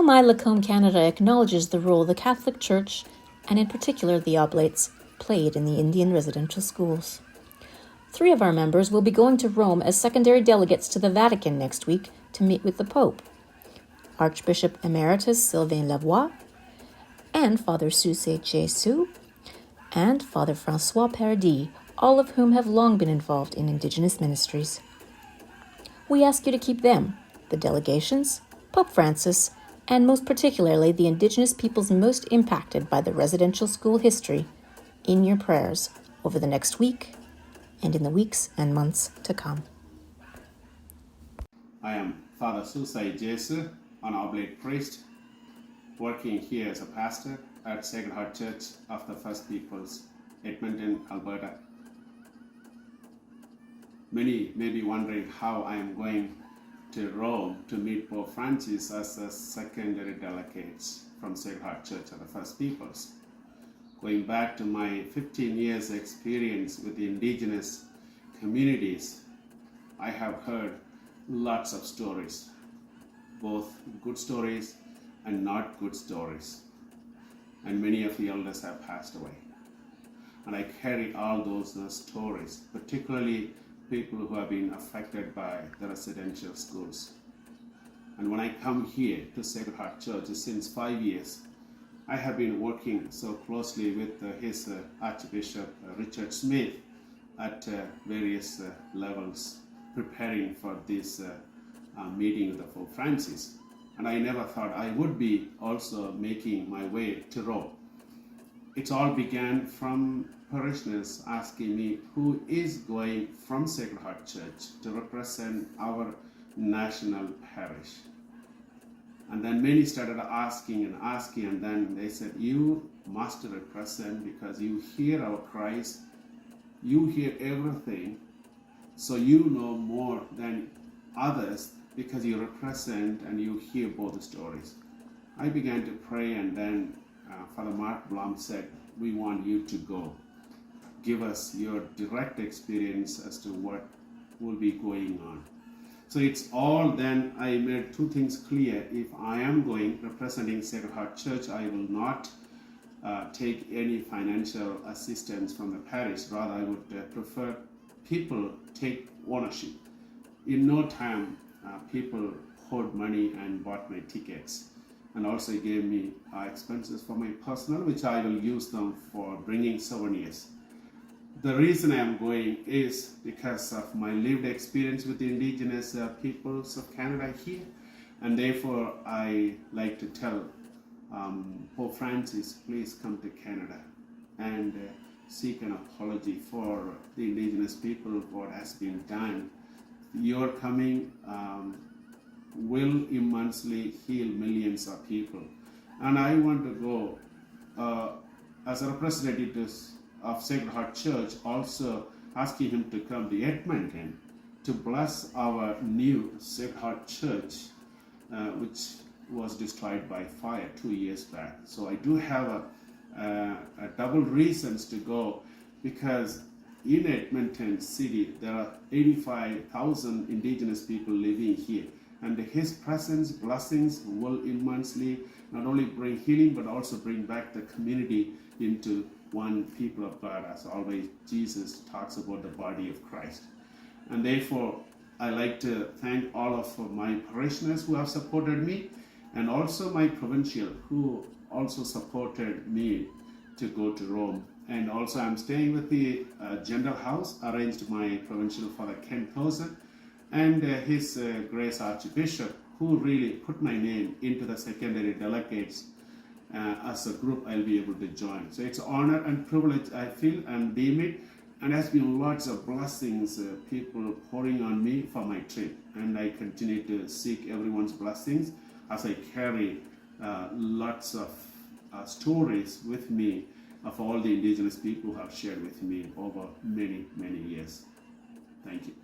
OMI Lacombe Canada acknowledges the role the Catholic Church, and in particular the Oblates, played in the Indian residential schools. 3 of our members will be going to Rome as secondary delegates to the Vatican next week to meet with the Pope. Archbishop Emeritus Sylvain Lavoie, and Father Susai Jesu, and Father François Paradis, all of whom have long been involved in Indigenous ministries. We ask you to keep them, the delegations, Pope Francis, and most particularly the Indigenous peoples most impacted by the residential school history, in your prayers over the next week and in the weeks and months to come. I am Father Susai Jesu, an Oblate priest, working here as a pastor at Sacred Heart Church of the First Peoples, Edmonton, Alberta. Many may be wondering how I am going to Rome to meet Pope Francis as a secondary delegate from Sacred Heart Church of the First Peoples. Going back to my 15 years experience with the Indigenous communities, I have heard lots of stories, both good stories and not good stories. And many of the elders have passed away. And I carry all those stories, particularly people who have been affected by the residential schools. And when I come here to Sacred Heart Church since 5 years, I have been working so closely with his Archbishop Richard Smith at various levels, preparing for this meeting with the Pope Francis. And I never thought I would be also making my way to Rome. It all began from parishioners asking me who is going from Sacred Heart Church to represent our national parish. And then many started asking, and then they said, you must represent because you hear our cries, you hear everything, so you know more than others because you represent and you hear both stories. I began to pray, and then Father Mark Blum said, we want you to go. Give us your direct experience as to what will be going on. So it's all then I made 2 things clear. If I am going representing Sacred Heart Church, I will not take any financial assistance from the parish. Rather, I would prefer people take ownership. In no time, people poured money and bought my tickets, and also gave me expenses for my personal, which I will use them for bringing souvenirs. The reason I am going is because of my lived experience with the Indigenous peoples of Canada here, and therefore I like to tell Pope Francis, please come to Canada and seek an apology for the Indigenous people, what has been done. Your coming will immensely heal millions of people. And I want to go as a representative of Sacred Heart Church, also asking him to come to Edmonton to bless our new Sacred Heart Church, which was destroyed by fire 2 years back. So I do have a double reasons to go, because in Edmonton City there are 85,000 Indigenous people living here, and his presence, blessings will immensely not only bring healing but also bring back the community into one people of God. As always, Jesus talks about the body of Christ. And therefore, I like to thank all of my parishioners who have supported me, and also my provincial who also supported me to go to Rome. And also I'm staying with the general house arranged by provincial Father Ken Tozer and his Grace Archbishop, who really put my name into the secondary delegates. As a group I'll be able to join. So it's honor and privilege I feel and deem it, and has been lots of blessings, people pouring on me for my trip, and I continue to seek everyone's blessings as I carry lots of stories with me of all the Indigenous people who have shared with me over many, many years. Thank you.